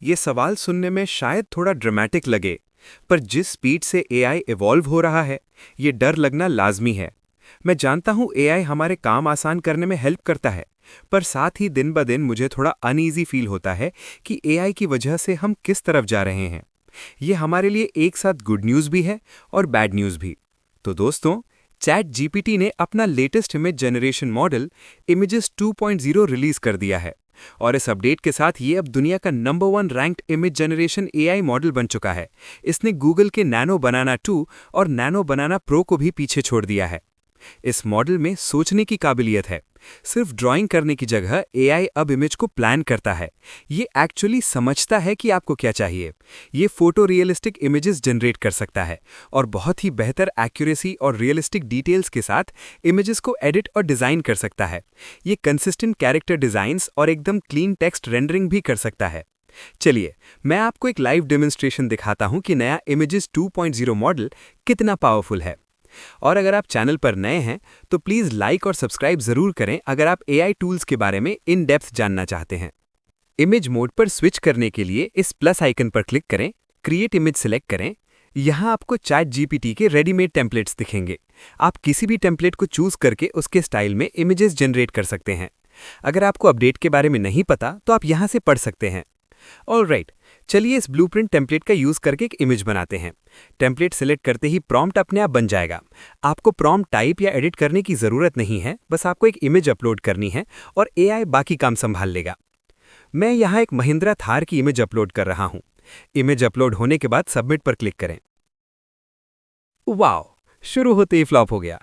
ये सवाल सुनने में शायद थोड़ा ड्रामेटिक लगे, पर जिस स्पीड से एआई इवॉल्व हो रहा है, ये डर लगना लाजमी है। मैं जानता हूँ एआई हमारे काम आसान करने में हेल्प करता है, पर साथ ही दिन ब दिन मुझे थोड़ा अनईजी फील होता है कि एआई की वजह से हम किस तरफ जा रहे हैं। ये हमारे लिए एक साथ गुड न्यूज़ भी है और बैड न्यूज़ भी। तो दोस्तों, चैट जीपीटी ने अपना latest image generation model images 2.0 release कर दिया है, और इस अपडेट के साथ ये अब दुनिया का number 1 ranked image generation AI model बन चुका है। इसने गूगल के नैनो बनाना 2 और नैनो बनाना प्रो को भी पीछे छोड़ दिया है। इस मॉडल में सोचने की काबिलियत है। सिर्फ ड्राइंग करने की जगह एआई अब इमेज को प्लान करता है। ये एक्चुअली समझता है कि आपको क्या चाहिए। ये फोटो रियलिस्टिक इमेजेस जनरेट कर सकता है और बहुत ही बेहतर एक्यूरेसी और रियलिस्टिक डिटेल्स के साथ इमेजेस को एडिट और डिज़ाइन कर सकता है। ये कंसिस्टेंट कैरेक्टर डिज़ाइंस और एकदम क्लीन टेक्स्ट रेंडरिंग भी कर सकता है। चलिए, मैं आपको एक लाइव डेमोन्स्ट्रेशन दिखाता हूं कि नया इमेजेस 2.0 मॉडल कितना पावरफुल है। और अगर आप चैनल पर नए हैं तो प्लीज़ लाइक और सब्सक्राइब ज़रूर करें अगर आप एआई टूल्स के बारे में इन डेप्थ जानना चाहते हैं। इमेज मोड पर स्विच करने के लिए इस प्लस आइकन पर क्लिक करें, क्रिएट इमेज सिलेक्ट करें। यहाँ आपको चैट जीपीटी के रेडीमेड टेम्पलेट्स दिखेंगे। आप किसी भी टेम्पलेट को चूज करके उसके स्टाइल में इमेजेस जनरेट कर सकते हैं। अगर आपको अपडेट के बारे में नहीं पता तो आप यहाँ से पढ़ सकते हैं। ऑलराइट, चलिए इस ब्लूप्रिंट टेम्पलेट का यूज करके एक इमेज बनाते हैं। टेम्पलेट सिलेक्ट करते ही प्रॉम्प्ट अपने आप बन जाएगा। आपको प्रॉम्प्ट टाइप या एडिट करने की जरूरत नहीं है, बस आपको एक इमेज अपलोड करनी है और एआई बाकी काम संभाल लेगा। मैं यहाँ एक महिंद्रा थार की इमेज अपलोड कर रहा हूँ। इमेज अपलोड होने के बाद सबमिट पर क्लिक करें। वाओ, शुरू होते ही फ्लॉप हो गया।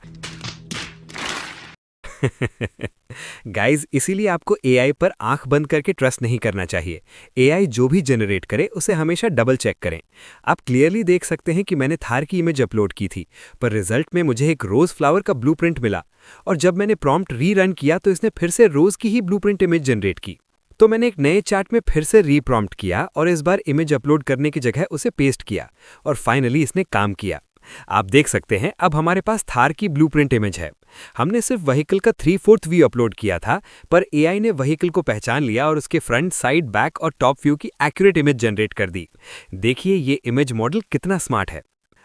गाइज, इसीलिए आपको एआई पर आंख बंद करके ट्रस्ट नहीं करना चाहिए। एआई जो भी जनरेट करे उसे हमेशा डबल चेक करें। आप क्लियरली देख सकते हैं कि मैंने थार की इमेज अपलोड की थी, पर रिजल्ट में मुझे एक रोज फ्लावर का ब्लूप्रिंट मिला, और जब मैंने प्रॉम्प्ट रीरन किया तो इसने फिर से रोज की ही ब्लूप्रिंट इमेज जनरेट की। तो मैंने एक नए चार्ट में फिर से रीप्रॉम्प्ट किया और इस बार इमेज अपलोड करने की जगह उसे पेस्ट किया, और फाइनली इसने काम किया। आप देख सकते हैं अब हमारे पास थार की ब्लूप्रिंट इमेज है। हमने सिर्फ व्हीकल का 3/4 व्यू अपलोड किया था, पर एआई ने व्हीकल को पहचान लिया और उसके फ्रंट, साइड, बैक और टॉप व्यू की एक्यूरेट इमेज जनरेट कर दी। देखिए ये इमेज मॉडल कितना स्मार्ट है।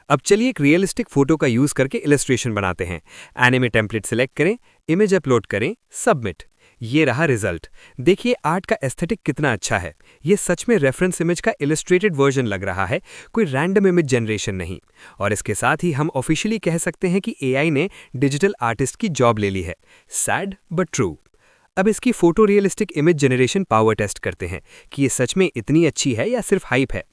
अब चलिए एक रियलिस्टिक फोटो का यूज करके इलस्ट्रेशन बनाते हैं। एनिमे टेम्पलेट सिलेक्ट करें, इमेज अपलोड करें, सबमिट। ये रहा रिजल्ट। देखिए आर्ट का एस्थेटिक कितना अच्छा है। ये सच में रेफरेंस इमेज का इलस्ट्रेटेड वर्जन लग रहा है, कोई रैंडम इमेज जनरेशन नहीं। और इसके साथ ही हम ऑफिशियली कह सकते हैं कि एआई ने डिजिटल आर्टिस्ट की जॉब ले ली है। Sad but true. अब इसकी photo realistic image generation power test करते हैं कि ये सच में इतनी अच्छी है या सिर्फ हाइप है।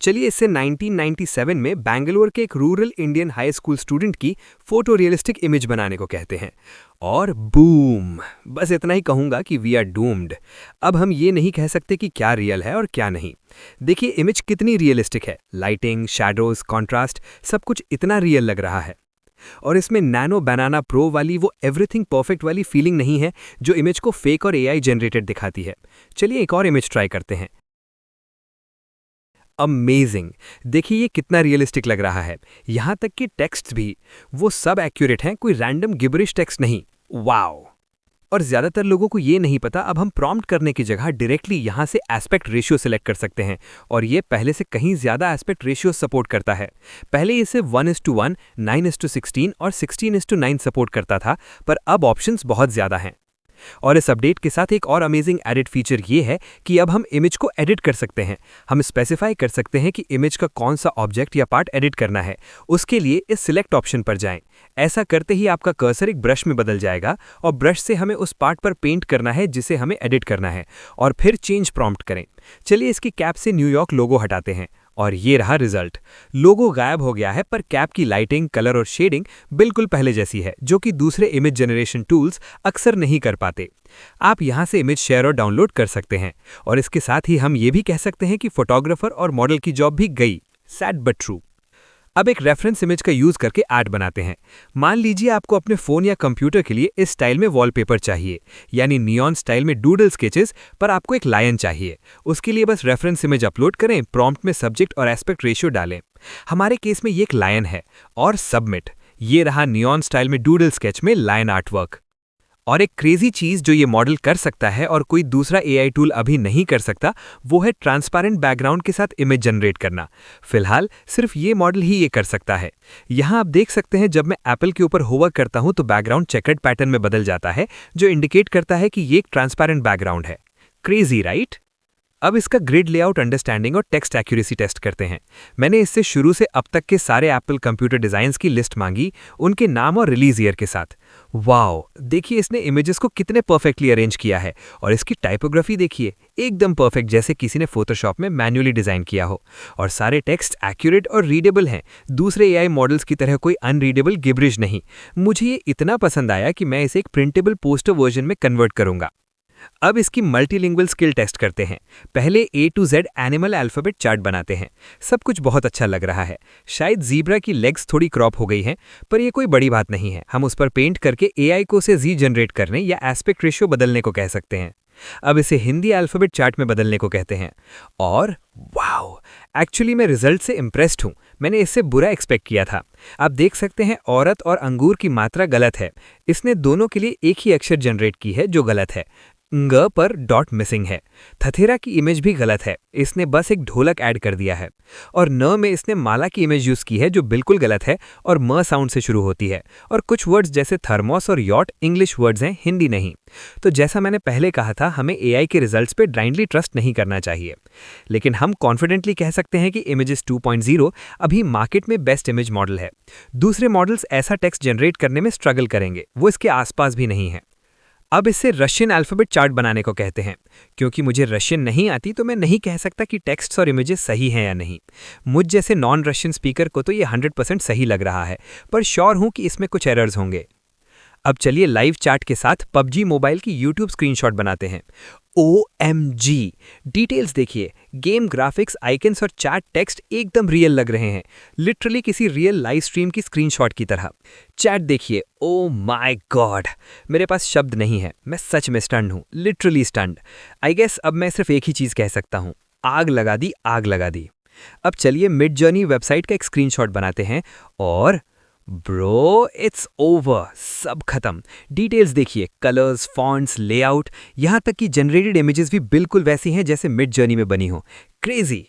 चलिए इससे 1997 में बैंगलोर के एक rural Indian high school student की फोटो रियलिस्टिक इमेज बनाने को कहते हैं, और बूम, बस इतना ही कहूंगा कि वी आर डूम्ड। अब हम ये नहीं कह सकते कि क्या रियल है और क्या नहीं। देखिए इमेज कितनी रियलिस्टिक है। लाइटिंग, शैडोज, कॉन्ट्रास्ट, सब कुछ इतना रियल लग रहा है। और इसमें नैनो बनाना प्रो वाली वो एवरीथिंग परफेक्ट वाली फीलिंग नहीं है जो इमेज को फेक और एआई जनरेटेड दिखाती है। चलिए एक और इमेज ट्राई करते हैं। अमेजिंग, देखिए ये कितना रियलिस्टिक लग रहा है। यहाँ तक कि टेक्स्ट भी वो सब एक्यूरेट हैं, कोई रैंडम गिबरिश टेक्स्ट नहीं। वाओ। और ज़्यादातर लोगों को ये नहीं पता, अब हम प्रॉम्प्ट करने की जगह डायरेक्टली यहाँ से एस्पेक्ट रेशियो सिलेक्ट कर सकते हैं, और ये पहले से कहीं ज़्यादा एस्पेक्ट रेशियो सपोर्ट करता है। पहले ये सिर्फ 1:1, 9:16 और 16:9 सपोर्ट करता था, पर अब ऑप्शंस बहुत ज़्यादा हैं। और इस अपडेट के साथ एक और अमेजिंग एडिट फीचर ये है कि अब हम इमेज को एडिट कर सकते हैं। हम स्पेसिफाई कर सकते हैं कि इमेज का कौन सा ऑब्जेक्ट या पार्ट एडिट करना है। उसके लिए इस सिलेक्ट ऑप्शन पर जाएं। ऐसा करते ही आपका कर्सर एक ब्रश में बदल जाएगा, और ब्रश से हमें उस पार्ट पर पेंट करना है जिसे हमें एडिट करना है, और फिर चेंज प्रॉम्प्ट करें। चलिए इसकी कैप से न्यूयॉर्क लोगो हटाते हैं, और ये रहा रिजल्ट। लोगो गायब हो गया है, पर कैप की लाइटिंग, कलर और शेडिंग बिल्कुल पहले जैसी है, जो कि दूसरे इमेज जनरेशन टूल्स अक्सर नहीं कर पाते। आप यहां से इमेज शेयर और डाउनलोड कर सकते हैं, और इसके साथ ही हम ये भी कह सकते हैं कि फोटोग्राफर और मॉडल की जॉब भी गई। Sad but true. अब एक रेफरेंस इमेज का यूज करके ऐड बनाते हैं। मान लीजिए आपको अपने फोन या कंप्यूटर के लिए इस स्टाइल में वॉलपेपर चाहिए, यानी नियॉन स्टाइल में डूडल स्केचेस, पर आपको एक लायन चाहिए। उसके लिए बस रेफरेंस इमेज अपलोड करें, प्रॉम्प्ट में सब्जेक्ट और एस्पेक्ट रेशियो डालें। हमारे केस में ये एक लायन है, और सबमिट। ये रहा नियॉन स्टाइल में डूडल स्केच में लायन आर्टवर्क। और एक क्रेजी चीज जो ये मॉडल कर सकता है और कोई दूसरा एआई टूल अभी नहीं कर सकता, वो है ट्रांसपेरेंट बैकग्राउंड के साथ इमेज जनरेट करना। फिलहाल सिर्फ ये मॉडल ही ये कर सकता है। यहाँ आप देख सकते हैं जब मैं एप्पल के ऊपर होवर करता हूं तो बैकग्राउंड चेकर्ड पैटर्न में बदल जाता है, जो इंडिकेट करता है कि ये एक ट्रांसपेरेंट बैकग्राउंड है। Crazy right? अब इसका ग्रिड लेआउट अंडरस्टैंडिंग और टेक्स्ट एक्यूरेसी टेस्ट करते हैं। मैंने इससे शुरू से अब तक के सारे एप्पल कंप्यूटर डिजाइन्स की लिस्ट मांगी, उनके नाम और रिलीज ईयर के साथ। वाओ, देखिए इसने इमेजेस को कितने परफेक्टली अरेंज किया है, और इसकी टाइपोग्राफी देखिए, एकदम परफेक्ट, जैसे किसी ने फोटोशॉप में मैन्युअली डिजाइन किया हो। और सारे टेक्स्ट एक्यूरेट और रीडेबल हैं, दूसरे एआई मॉडल्स की तरह कोई अनरीडेबल गिबरिश नहीं। मुझे ये इतना पसंद आया कि मैं इसे एक प्रिंटेबल पोस्टर वर्जन में कन्वर्ट करूंगा। अब इसकी मल्टीलिंगुअल स्किल टेस्ट करते हैं। पहले A to Z animal alphabet chart बनाते हैं। सब कुछ बहुत अच्छा लग रहा है। शायद ज़ीब्रा की लेग्स थोड़ी क्रॉप हो गई हैं, पर यह कोई बड़ी बात नहीं है। हम उस पर पेंट करके एआई को उसे जी जनरेट करने या एस्पेक्ट रेशियो बदलने को कह सकते हैं। अब इसे हिंदी अल्फाबेट चार्ट में बदलने को कहते हैं। और वाओ, एक्चुअली मैं रिजल्ट से इम्प्रेस्ड हूँ। मैंने इससे बुरा एक्सपेक्ट किया था। आप देख सकते हैं औरत और अंगूर की मात्रा गलत है। इसने दोनों के लिए एक ही अक्षर जनरेट की है जो गलत है। ग पर डॉट मिसिंग है। थथेरा की इमेज भी गलत है, इसने बस एक ढोलक ऐड कर दिया है। और न में इसने माला की इमेज यूज की है जो बिल्कुल गलत है और म साउंड से शुरू होती है। और कुछ वर्ड्स जैसे थर्मोस और यॉट इंग्लिश वर्ड्स हैं, हिंदी नहीं। तो जैसा मैंने पहले कहा था, हमें एआई के रिजल्ट्स पे ब्लाइंडली ट्रस्ट नहीं करना चाहिए। लेकिन हम कॉन्फिडेंटली कह सकते हैं कि इमेजेस 2.0 अभी मार्केट में बेस्ट इमेज मॉडल है। दूसरे मॉडल्स ऐसा टेक्स्ट जनरेट करने में स्ट्रगल करेंगे, वो इसके आसपास भी नहीं है। अब इससे रशियन अल्फाबेट चार्ट बनाने को कहते हैं। क्योंकि मुझे रशियन नहीं आती तो मैं नहीं कह सकता कि टेक्स्ट्स और इमेजेस सही हैं या नहीं। मुझ जैसे नॉन रशियन स्पीकर को तो ये 100% सही लग रहा है, पर श्योर हूं कि इसमें कुछ एरर्स होंगे। अब चलिए लाइव चैट के साथ पबजी मोबाइल की यूट्यूब स्क्रीनशॉट बनाते हैं। OMG, डिटेल्स देखिए, गेम ग्राफिक्स, आइकन्स और चैट टेक्स्ट एकदम रियल लग रहे हैं, लिटरली किसी रियल लाइव स्ट्रीम की स्क्रीनशॉट की तरह। चैट देखिए, ओ माय गॉड, मेरे पास शब्द नहीं है, मैं सच में स्टन्ड हूँ, लिटरली स्टन्ड। आई गेस अब मैं सिर्फ एक ही चीज़ कह सकता हूँ, आग लगा दी, आग लगा दी। अब चलिए मिडजर्नी वेबसाइट का एक स्क्रीनशॉट बनाते हैं और ब्रो इट्स ओवर, सब खत्म। डिटेल्स देखिए, कलर्स, फॉन्ट्स, लेआउट, यहाँ तक कि जनरेटेड इमेजेस भी बिल्कुल वैसी हैं जैसे मिड जर्नी में बनी हो। क्रेजी।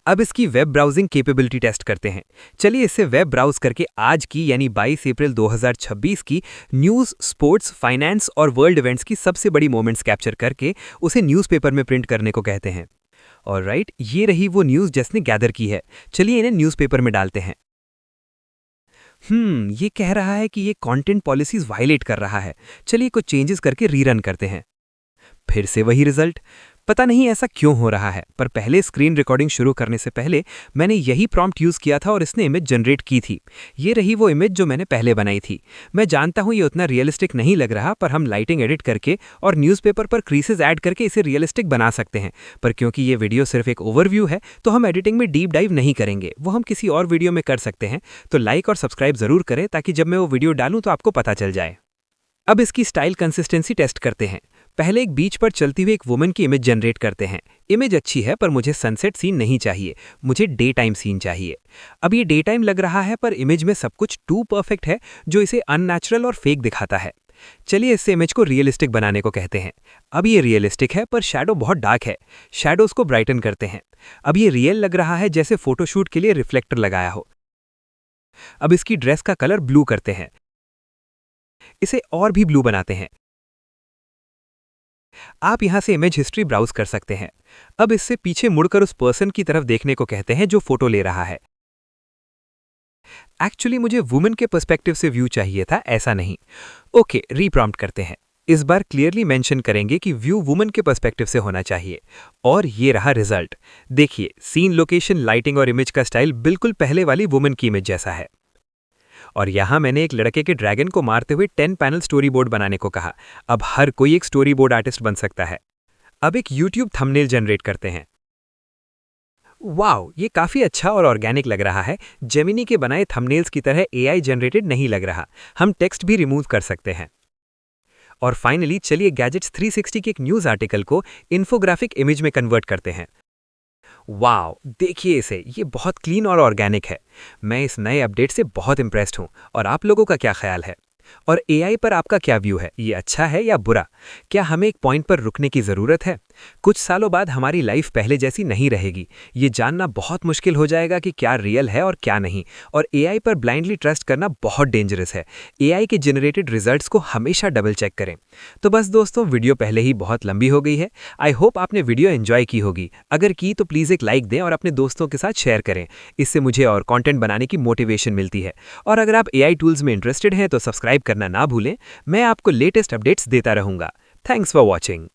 अब इसकी वेब ब्राउजिंग कैपेबिलिटी टेस्ट करते हैं। चलिए इससे वेब ब्राउज करके आज की यानी 22 अप्रैल 2026 की न्यूज़, स्पोर्ट्स, फाइनेंस और वर्ल्ड इवेंट्स की सबसे बड़ी मोमेंट्स कैप्चर करके उसे न्यूज़पेपर में प्रिंट करने को कहते हैं। ऑलराइट, ये रही वो न्यूज़ जिसने गैदर की है। चलिए इन्हें न्यूज़पेपर में डालते हैं। ये कह रहा है कि ये कंटेंट पॉलिसीज वायलेट कर रहा है। चलिए कुछ चेंजेस करके रीरन करते हैं। फिर से वही रिजल्ट। पता नहीं ऐसा क्यों हो रहा है, पर पहले स्क्रीन रिकॉर्डिंग शुरू करने से पहले मैंने यही प्रॉम्प्ट यूज किया था और इसने इमेज जनरेट की थी। ये रही वो इमेज जो मैंने पहले बनाई थी। मैं जानता हूँ ये उतना रियलिस्टिक नहीं लग रहा, पर हम लाइटिंग एडिट करके और न्यूज़पेपर पर क्रीसेस ऐड करके इसे रियलिस्टिक बना सकते हैं। पर क्योंकि ये वीडियो सिर्फ एक ओवरव्यू है तो हम एडिटिंग में डीप डाइव नहीं करेंगे, वो हम किसी और वीडियो में कर सकते हैं। तो लाइक और सब्सक्राइब जरूर करें ताकि जब मैं वो वीडियो डालूं तो आपको पता चल जाए। अब इसकी स्टाइल कंसिस्टेंसी टेस्ट करते हैं। पहले एक बीच पर चलती हुई एक वुमन की इमेज जनरेट करते हैं। इमेज अच्छी है, पर मुझे सनसेट सीन नहीं चाहिए, मुझे डे टाइम सीन चाहिए। अब ये डे टाइम लग रहा है, पर इमेज में सब कुछ टू परफेक्ट है, जो इसे अननेचुरल और फेक दिखाता है। चलिए इससे इमेज को रियलिस्टिक बनाने को कहते हैं। अब ये रियलिस्टिक है, पर शैडो बहुत डार्क है। शैडोज को ब्राइटन करते हैं। अब ये रियल लग रहा है, जैसे फोटोशूट के लिए रिफ्लेक्टर लगाया हो। अब इसकी ड्रेस का कलर ब्लू करते हैं। इसे और भी ब्लू बनाते हैं। आप यहां से इमेज हिस्ट्री ब्राउज कर सकते हैं। अब इससे पीछे मुड़कर उस पर्सन की तरफ देखने को कहते हैं जो फोटो ले रहा है। एक्चुअली मुझे वुमेन के पर्सपेक्टिव से व्यू चाहिए था, ऐसा नहीं। ओके, रीप्रॉम्प्ट करते हैं। इस बार क्लियरली मेंशन करेंगे कि व्यू वुमेन के पर्सपेक्टिव से होना चाहिए। और ये रहा रिजल्ट। देखिए, सीन, लोकेशन, लाइटिंग और इमेज का स्टाइल बिल्कुल पहले वाली वुमेन की इमेज जैसा है। और यहाँ मैंने एक लड़के के ड्रैगन को मारते हुए 10 पैनल स्टोरी बोर्ड बनाने को कहा। अब हर कोई एक स्टोरी बोर्ड आर्टिस्ट बन सकता है। अब एक यूट्यूब थंबनेल जनरेट करते हैं। वाओ, ये काफ़ी अच्छा और ऑर्गेनिक लग रहा है। जेमिनी के बनाए थंबनेल्स की तरह एआई जनरेटेड नहीं लग रहा। हम टेक्स्ट भी रिमूव कर सकते हैं। और फाइनली चलिए गैजेट्स 360 के एक न्यूज़ आर्टिकल को इन्फोग्राफिक इमेज में कन्वर्ट करते हैं। वाओ, देखिए इसे, ये बहुत क्लीन और ऑर्गेनिक है। मैं इस नए अपडेट से बहुत इंप्रेस्ड हूँ, और आप लोगों का क्या ख्याल है? और एआई पर आपका क्या व्यू है? ये अच्छा है या बुरा? क्या हमें एक पॉइंट पर रुकने की ज़रूरत है? कुछ सालों बाद हमारी लाइफ पहले जैसी नहीं रहेगी। ये जानना बहुत मुश्किल हो जाएगा कि क्या रियल है और क्या नहीं। और एआई पर ब्लाइंडली ट्रस्ट करना बहुत डेंजरस है। एआई के जनरेटेड रिजल्ट्स को हमेशा डबल चेक करें। तो बस दोस्तों, वीडियो पहले ही बहुत लंबी हो गई है। आई होप आपने वीडियो एंजॉय की होगी। अगर की तो प्लीज़ एक लाइक दें और अपने दोस्तों के साथ शेयर करें। इससे मुझे और कंटेंट बनाने की मोटिवेशन मिलती है। और अगर आप एआई टूल्स में इंटरेस्टेड हैं तो सब्सक्राइब करना ना भूलें। मैं आपको लेटेस्ट अपडेट्स देता रहूंगा। Thanks for watching.